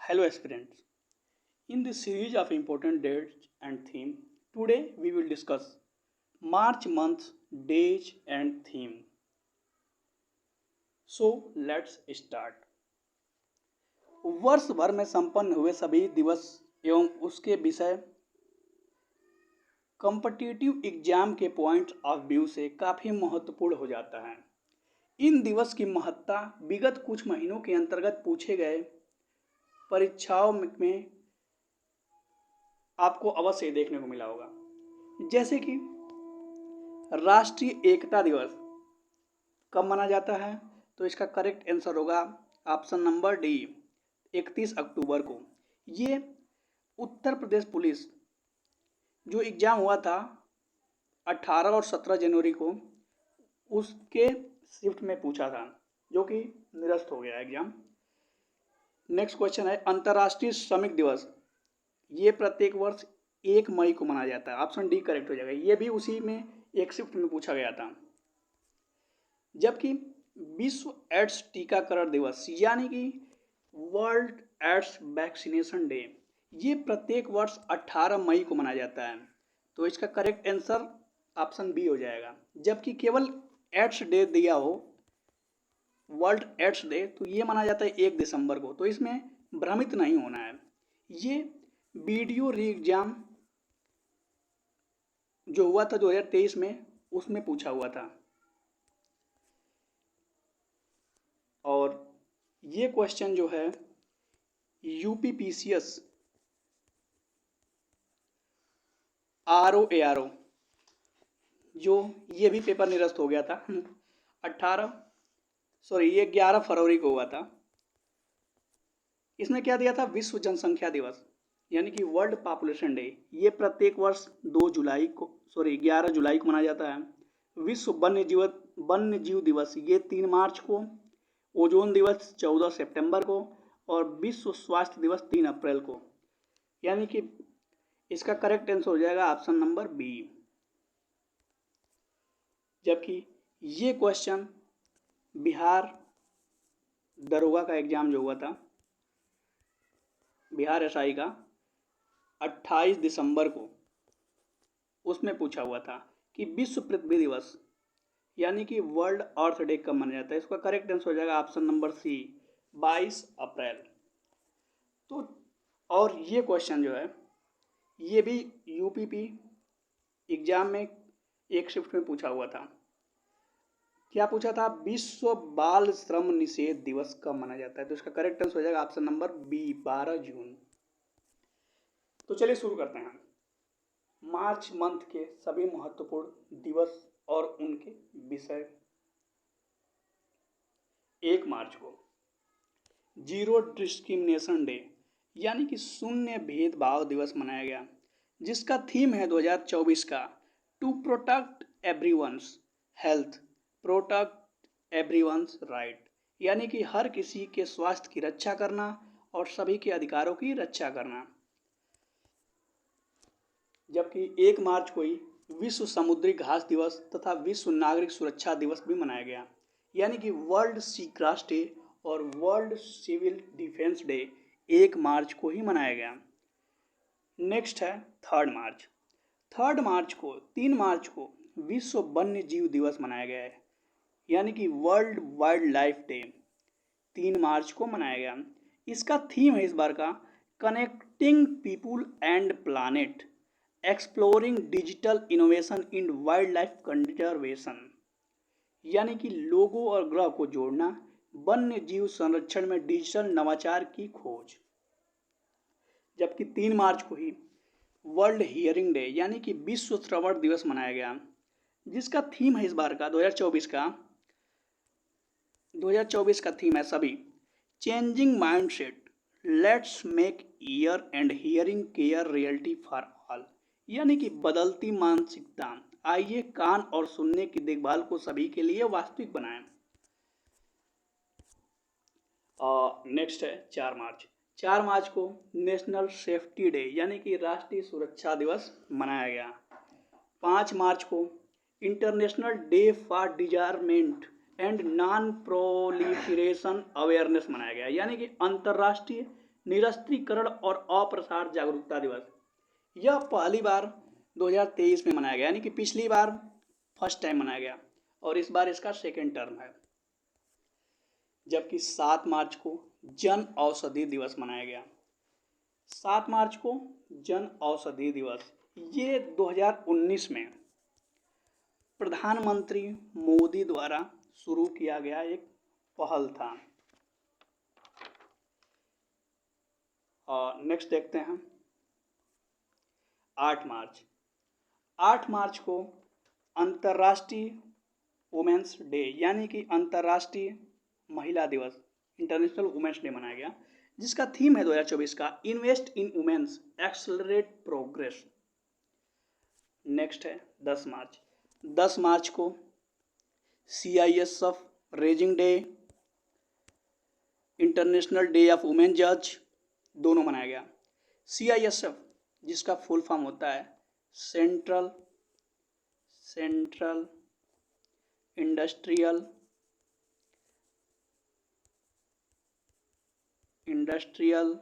Hello aspirants. In this series of important dates and theme, today we will discuss March month's dates and theme. So let's start. वर्ष भर में संपन्न हुए सभी दिवस एवं उसके विषय कॉम्पिटिटिव एग्जाम के पॉइंट ऑफ व्यू से काफ़ी महत्वपूर्ण हो जाता है। इन दिवस की महत्ता विगत कुछ महीनों के अंतर्गत पूछे गए परीक्षाओं में आपको अवश्य देखने को मिला होगा। जैसे कि राष्ट्रीय एकता दिवस कब मनाया जाता है, तो इसका करेक्ट आंसर होगा ऑप्शन नंबर डी, 31 अक्टूबर को। ये उत्तर प्रदेश पुलिस जो एग्ज़ाम हुआ था 18 और 17 जनवरी को, उसके शिफ्ट में पूछा था, जो कि निरस्त हो गया एग्जाम। नेक्स्ट क्वेश्चन है अंतर्राष्ट्रीय श्रमिक दिवस। ये प्रत्येक वर्ष 1 मई को मनाया जाता है। ऑप्शन डी करेक्ट हो जाएगा। ये भी उसी में एक शिफ्ट में पूछा गया था। जबकि विश्व एड्स टीकाकरण दिवस यानी कि वर्ल्ड एड्स वैक्सीनेशन डे, ये प्रत्येक वर्ष 18 मई को मनाया जाता है। तो इसका करेक्ट आंसर ऑप्शन बी हो जाएगा। जबकि केवल एड्स डे दिया हो, वर्ल्ड एड्स डे, तो ये मनाया जाता है 1 दिसंबर को। तो इसमें भ्रमित नहीं होना है। ये वीडियो री एग्जाम जो हुआ था 2023 में, उसमें पूछा हुआ था। और ये क्वेश्चन जो है यूपीपीसीएस आरओ जो ये भी पेपर निरस्त हो गया था 11 फरवरी को हुआ था। इसमें क्या दिया था, विश्व जनसंख्या दिवस यानी कि वर्ल्ड पॉपुलेशन डे। ये प्रत्येक वर्ष 11 जुलाई को मनाया जाता है। विश्व वन्य जीव दिवस ये 3 मार्च को, ओजोन दिवस 14 सितंबर को और विश्व स्वास्थ्य दिवस 3 अप्रैल को। यानी कि इसका करेक्ट आंसर हो जाएगा ऑप्शन नंबर बी। जबकि ये क्वेश्चन बिहार दरोगा का एग्जाम जो हुआ था, बिहार एसआई का 28 दिसंबर को, उसमें पूछा हुआ था कि विश्व पृथ्वी दिवस यानी कि वर्ल्ड अर्थ डे कब मनाया जाता है। इसका करेक्ट आंसर हो जाएगा ऑप्शन नंबर सी, 22 अप्रैल। तो और ये क्वेश्चन जो है ये भी यूपीपी एग्जाम में एक शिफ्ट में पूछा हुआ था। क्या पूछा था, विश्व बाल श्रम निषेध दिवस कब मनाया जाता है। तो इसका करेक्ट आंसर हो जाएगा ऑप्शन नंबर बी, 12 जून। तो चलिए शुरू करते हैं। मार्च मंथ के सभी महत्वपूर्ण दिवस और उनके विषय। 1 मार्च को जीरो डिस्क्रिमिनेशन डे यानी कि शून्य भेदभाव दिवस मनाया गया, जिसका थीम है 2024 का to protect everyone's health, protect everyone's right, यानी कि हर किसी के स्वास्थ्य की रक्षा करना और सभी के अधिकारों की रक्षा करना। जबकि 1 मार्च को ही विश्व समुद्री घास दिवस तथा विश्व नागरिक सुरक्षा दिवस भी मनाया गया, यानी कि वर्ल्ड सी क्रॉस डे और वर्ल्ड सिविल डिफेंस डे 1 मार्च को ही मनाया गया। नेक्स्ट है 3 मार्च। 3 मार्च को विश्व वन्य जीव दिवस मनाया गया है, यानी कि वर्ल्ड वाइल्ड लाइफ डे 3 मार्च को मनाया गया। इसका थीम है इस बार का connecting people and planet, exploring digital innovation in wild life conservation, यानी कि लोगों और ग्रह को जोड़ना, वन्य जीव संरक्षण में डिजिटल नवाचार की खोज। जबकि 3 मार्च को ही वर्ल्ड हियरिंग डे यानी कि विश्व श्रवण दिवस मनाया गया, जिसका थीम है इस बार का 2024 का थीम है सभी changing mindset, let's make year and hearing care reality for all, यानी कि बदलती मानसिकता, आइए कान और सुनने की देखभाल को सभी के लिए वास्तविक बनाएं। नेक्स्ट है 4 मार्च को नेशनल सेफ्टी डे यानी कि राष्ट्रीय सुरक्षा दिवस मनाया गया। 5 मार्च को international day for disarmament and non proliferation awareness मनाया गया, यानी कि अंतर्राष्ट्रीय निरस्त्रीकरण और अप्रसार जागरूकता दिवस। यह पहली बार 2023 में मनाया गया, यानी कि पिछली बार फर्स्ट टाइम मनाया गया और इस बार इसका सेकेंड टर्म है। जबकि 7 मार्च को जन औषधि दिवस मनाया गया। 7 मार्च को जन औषधि दिवस ये 2019 में प्रधानमंत्री मोदी द्वारा शुरू किया गया एक पहल था। और नेक्स्ट देखते हैं 8 मार्च। 8 मार्च को अंतर्राष्ट्रीय वुमेन्स डे यानी कि अंतर्राष्ट्रीय महिला दिवस, इंटरनेशनल वुमेन्स डे मनाया गया, जिसका थीम है 2024 का invest in women's accelerate progress. Next है 10 मार्च। 10 मार्च को CISF raising day, international day of women जज दोनों मनाया गया। CISF जिसका फुल फॉर्म होता है central industrial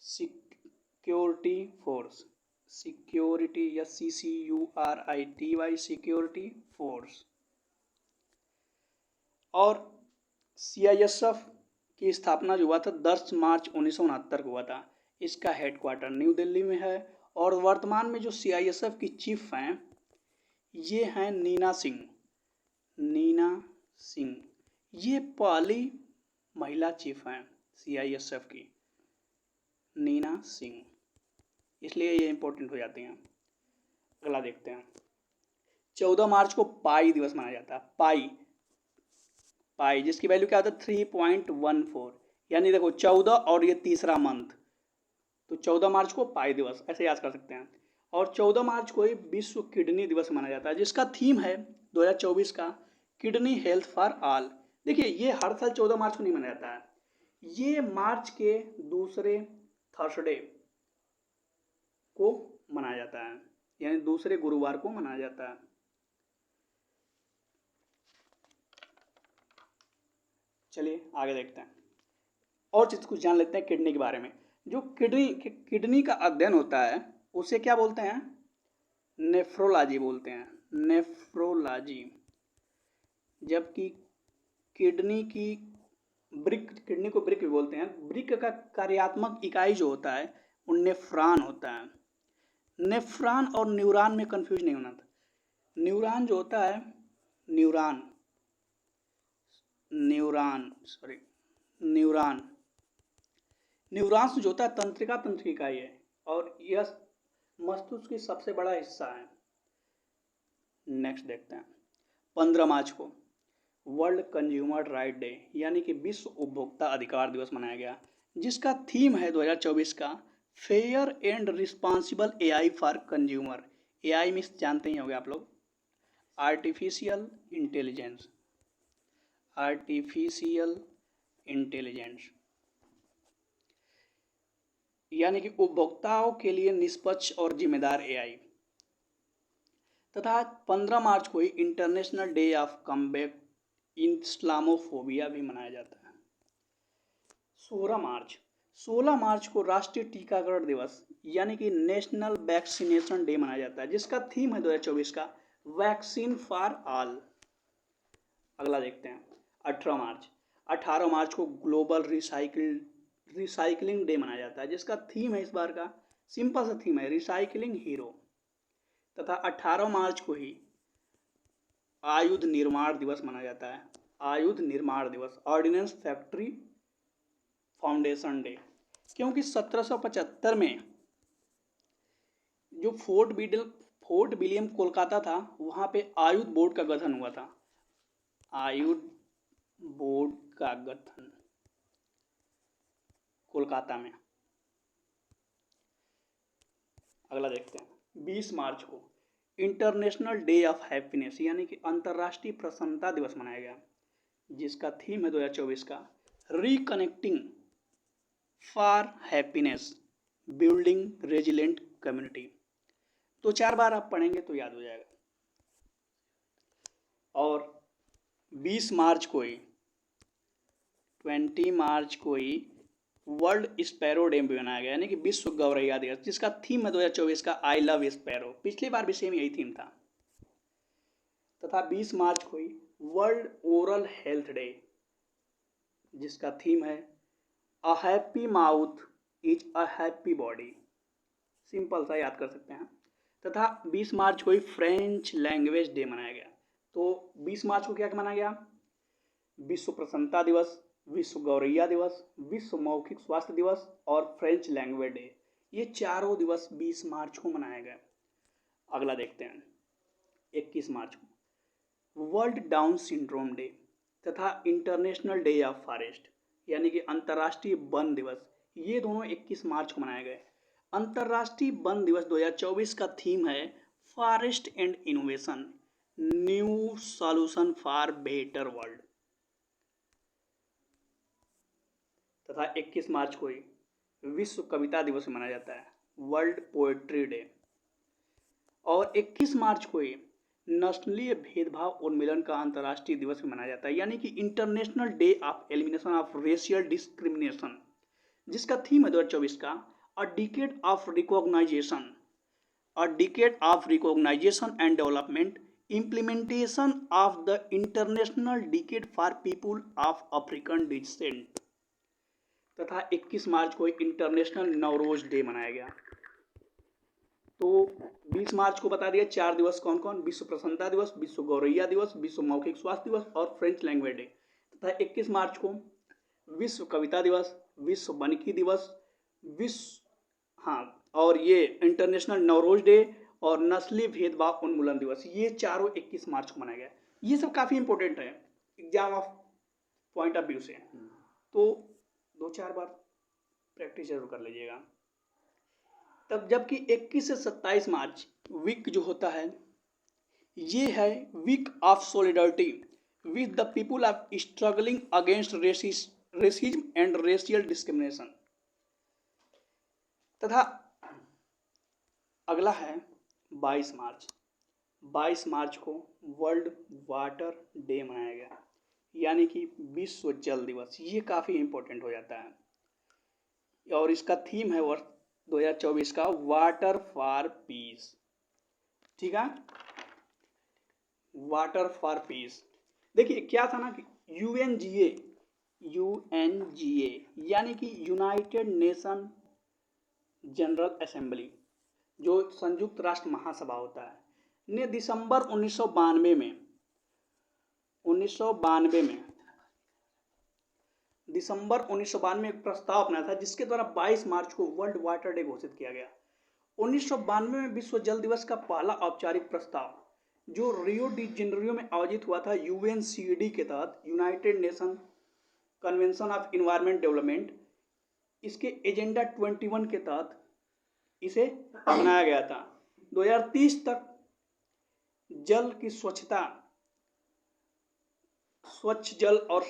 security force, security या CCURITY सिक्योरिटी फोर्स। और CISF की स्थापना जो हुआ था 10 मार्च 1969 को हुआ था। इसका हेडक्वार्टर न्यू दिल्ली में है और वर्तमान में जो CISF की चीफ हैं ये हैं नीना सिंह। ये पहली महिला चीफ हैं CISF की, नीना सिंह, इसलिए ये इंपॉर्टेंट हो जाती हैं। अगला देखते हैं 14 मार्च को पाई दिवस मनाया जाता है। पाई जिसकी वैल्यू क्या होता है 3.14, यानी देखो 14 और ये तीसरा मंथ, तो 14 मार्च को पाई दिवस ऐसे याद कर सकते हैं। और 14 मार्च को ही विश्व किडनी दिवस मनाया जाता है, जिसका थीम है 2024 का किडनी हेल्थ फॉर ऑल। देखिए ये हर साल 14 मार्च को नहीं मनाया जाता है, ये मार्च के दूसरे थर्सडे को मनाया जाता है, यानी दूसरे गुरुवार को मनाया जाता है। चलिए आगे देखते हैं और चीज कुछ जान लेते हैं किडनी के बारे में। जो किडनी का अध्ययन होता है उसे क्या बोलते हैं, नेफ्रोलॉजी बोलते हैं, नेफ्रोलॉजी। जबकि किडनी को ब्रिक भी बोलते हैं। ब्रिक का कार्यात्मक इकाई जो होता है वो नेफ्रॉन होता है। नेफ्रॉन और न्यूरॉन में कंफ्यूज नहीं होना था। न्यूरॉन जो होता है न्यूरॉन्स जो होता है तंत्रिका इकाई है और यह मस्तिष्क की सबसे बड़ा हिस्सा है। नेक्स्ट देखते हैं 15 मार्च को वर्ल्ड कंज्यूमर राइट डे यानी कि विश्व उपभोक्ता अधिकार दिवस मनाया गया, जिसका थीम है 2024 का fair and responsible AI for consumer. AI में जानते ही होंगे आप लोग, आर्टिफिशियल इंटेलिजेंस यानी कि उपभोक्ताओं के लिए निष्पक्ष और जिम्मेदार AI। तथा 15 मार्च को ही international day of combat Islamophobia भी मनाया जाता है। 16 मार्च को राष्ट्रीय टीकाकरण दिवस यानी कि नेशनल वैक्सीनेशन डे मनाया जाता है, जिसका थीम है 2024 का वैक्सीन फॉर ऑल। अगला देखते हैं 18 मार्च को ग्लोबल रिसाइकलिंग डे मनाया जाता है, जिसका थीम है इस बार का सिंपल सा थीम है रिसाइकलिंग हीरो। तथा 18 मार्च को ही आयुध निर्माण दिवस मनाया जाता है, आयुध निर्माण दिवस, ऑर्डिनेंस फैक्ट्री फाउंडेशन डे। क्योंकि 1775 में जो फोर्ट विलियम कोलकाता था वहां पे आयुध बोर्ड का गठन हुआ था, आयुध बोर्ड का गठन कोलकाता में। अगला देखते हैं 20 मार्च को इंटरनेशनल डे ऑफ हैप्पीनेस यानी कि अंतर्राष्ट्रीय प्रसन्नता दिवस मनाया गया, जिसका थीम है 2024 का reconnecting for happiness building resilient community. तो 4 बार आप पढ़ेंगे तो याद हो जाएगा। और 20 मार्च को ही वर्ल्ड स्पैरो डे भी मनाया गया, यानी कि विश्व गौरैया दिवस, जिसका थीम है 2024 का आई लव स्पैरो। पिछली बार भी सेम यही थीम था। तथा 20 मार्च को ही वर्ल्ड ओरल हेल्थ डे, जिसका थीम है a happy mouth is a happy body. Simple सा याद कर सकते हैं। तथा 20 मार्च को ही फ्रेंच लैंग्वेज डे मनाया गया। तो 20 मार्च को क्या मनाया गया? विश्व प्रसन्नता दिवस, विश्व गौरैया दिवस, विश्व मौखिक स्वास्थ्य दिवस और फ्रेंच लैंग्वेज डे। ये चारों दिवस 20 मार्च को मनाए गए। अगला देखते हैं 21 मार्च को वर्ल्ड डाउन सिंड्रोम डे तथा इंटरनेशनल डे ऑफ फॉरेस्ट, यानी कि अंतर्राष्ट्रीय वन दिवस। ये दोनों 21 मार्च को मनाए गए। अंतर्राष्ट्रीय वन दिवस 2024 का थीम है forest and innovation, new solution for better world. तथा 21 मार्च को ही विश्व कविता दिवस मनाया जाता है, वर्ल्ड पोएट्री डे। और 21 मार्च को ही नस्लीय भेदभाव उन्मूलन का अंतर्राष्ट्रीय दिवस भी मनाया जाता है, यानी कि international day of elimination of racial discrimination, जिसका थीम है 2024 का a decade of recognisation, a decade of recognisation and development, implementation of the international decade for people of African descent. तथा 21 मार्च को इंटरनेशनल नवरोज डे मनाया गया। तो 20 मार्च को बता दिया चार दिवस कौन कौन: विश्व प्रसन्नता दिवस, विश्व गौरैया दिवस, विश्व मौखिक स्वास्थ्य दिवस और फ्रेंच लैंग्वेज डे। तथा 21 मार्च को विश्व कविता दिवस, विश्व वानिकी दिवस, और ये इंटरनेशनल नवरोज डे और नस्ली भेदभाव उन्मूलन दिवस, ये चारों 21 मार्च को मनाया गया। ये सब काफ़ी इंपॉर्टेंट है exam of point of view से, तो 2-4 बार प्रैक्टिस जरूर कर लीजिएगा। तब जबकि 21 से 27 मार्च वीक जो होता है, ये है week of solidarity with the people of struggling against racism and racial discrimination. तथा अगला है 22 मार्च। 22 मार्च को वर्ल्ड वाटर डे मनाया गया, यानी कि विश्व जल दिवस। ये काफ़ी इंपॉर्टेंट हो जाता है और इसका थीम है वर्ष 2024 का वाटर फॉर पीस। ठीक है, वाटर फॉर पीस। देखिए क्या था ना कि यूएनजीए यानी कि यूनाइटेड नेशन जनरल असेंबली, जो संयुक्त राष्ट्र महासभा होता है, ने दिसंबर 1992 में दिसंबर 1992 में एक प्रस्ताव अपनाया था, जिसके द्वारा 22 मार्च को वर्ल्ड वाटर डे घोषित किया गया। 1992 में विश्व जल दिवस का पहला औपचारिक प्रस्ताव, जो रियो डी जेनेरियो में आयोजित हुआ था यूएनसीडी के तहत, United nation convention of environment development, इसके एजेंडा 21 के तहत इसे बनाया गया था। 2030 तक जल की स्वच्छ जल और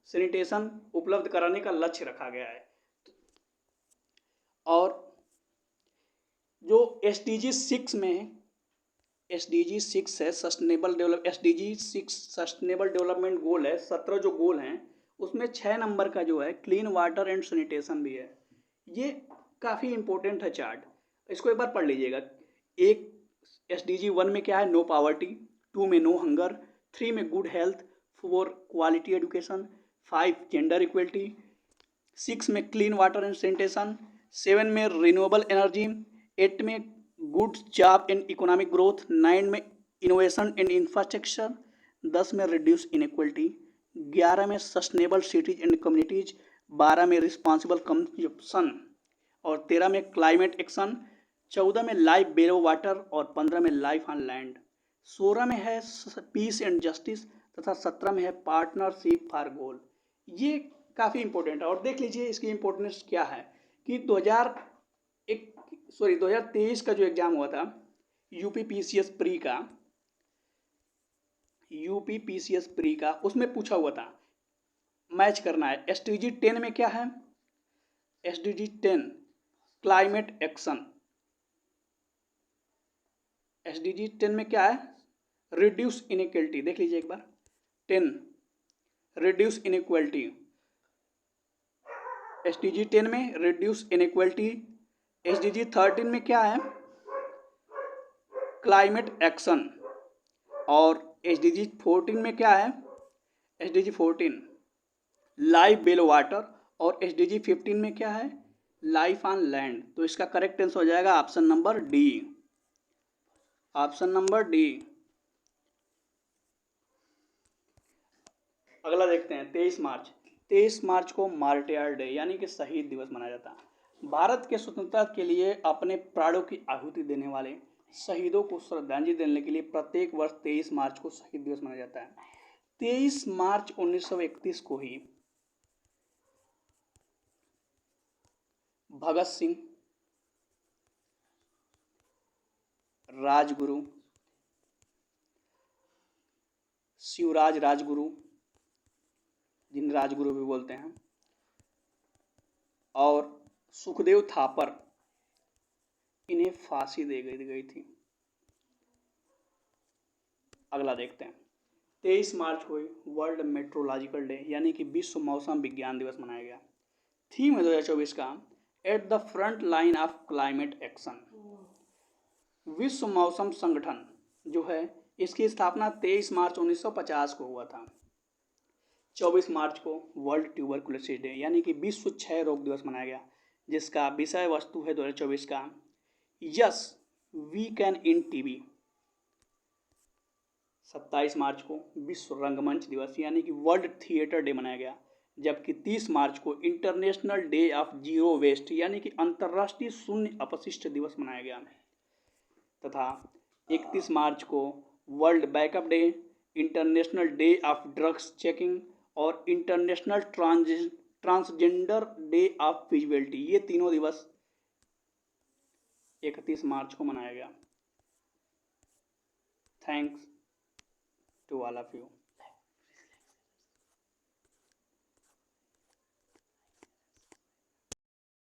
सैनिटेशन उपलब्ध कराने का लक्ष्य रखा गया है। और जो SDG 6 में SDG 6 है SDG 6 सस्टेनेबल डेवलपमेंट गोल है, 17 जो गोल हैं उसमें 6 नंबर का जो है क्लीन वाटर एंड सैनिटेशन भी है। ये काफ़ी इंपॉर्टेंट है चार्ट, इसको एक बार पढ़ लीजिएगा। एक SDG 1 में क्या है? नो पॉवर्टी, 2 में नो हंगर, 3 में good health, 4 quality education, 5 gender equality, 6 में क्लीन वाटर एंड सैनिटेशन, 7 में रिन्यूएबल एनर्जी, 8 में good job and economic growth, 9 में इनोवेशन एंड इंफ्रास्ट्रक्चर, 10 में रिड्यूस इनइक्वलिटी, 11 में सस्टेनेबल सिटीज एंड कम्युनिटीज, 12 में रिस्पॉन्सिबल कंजप्शन और 13 में क्लाइमेट एक्शन, 14 में लाइफ बेलो वाटर और 15 में लाइफ ऑन लैंड, 16 में है पीस एंड जस्टिस तथा 17 में है पार्टनरशिप फॉर गोल। ये काफ़ी इंपॉर्टेंट है और देख लीजिए इसकी इंपॉर्टेंस क्या है कि 2023 का जो एग्जाम हुआ था यूपीपीसीएस प्री का, उसमें पूछा हुआ था, मैच करना है। SDG 10 में क्या है? SDG 10 climate action. SDG 10 में क्या है? Reduce inequality. देख लीजिए एक बार, 10 रिड्यूस इनइक्वलिटी। SDG 10 में रिड्यूस इनइक्वलिटी, SDG 13 में क्या है, क्लाइमेट एक्शन, और SDG 14 में क्या है, SDG 14 लाइफ बिलो वाटर, और SDG 15 में क्या है, लाइफ ऑन लैंड। तो इसका करेक्ट आंसर हो जाएगा option number D, option number D. अगला देखते हैं 23 मार्च। 23 मार्च को मार्टियर डे यानी कि शहीद दिवस मनाया जाता है। भारत के स्वतंत्रता के लिए अपने प्राणों की आहुति देने वाले शहीदों को श्रद्धांजलि देने के लिए प्रत्येक वर्ष 23 मार्च को शहीद दिवस मनाया जाता है। 23 मार्च 1931 को ही भगत सिंह, राजगुरु, शिवराज राजगुरु, जिन्हें राजगुरु भी बोलते हैं, और सुखदेव थापर, इन्हें फांसी दे गई थी। अगला देखते हैं 23 मार्च को वर्ल्ड मेट्रोलॉजिकल डे यानी कि विश्व मौसम विज्ञान दिवस मनाया गया। थीम है 2024 का at the front line of climate action. विश्व मौसम संगठन जो है इसकी स्थापना 23 मार्च 1950 को हुआ था। 24 मार्च को वर्ल्ड ट्यूबरकुलोसिस डे यानी कि विश्व क्षय रोग दिवस मनाया गया, जिसका विषय वस्तु है 2024 का yes we can end TB. 27 मार्च को विश्व रंगमंच दिवस यानी कि वर्ल्ड थिएटर डे मनाया गया, जबकि 30 मार्च को international day of zero waste यानी कि अंतर्राष्ट्रीय शून्य अपशिष्ट दिवस मनाया गया, तथा 31 मार्च को world backup day, international day of drugs checking और international transgender day of visibility, ये तीनों दिवस 31 मार्च को मनाया गया। Thanks to all of you.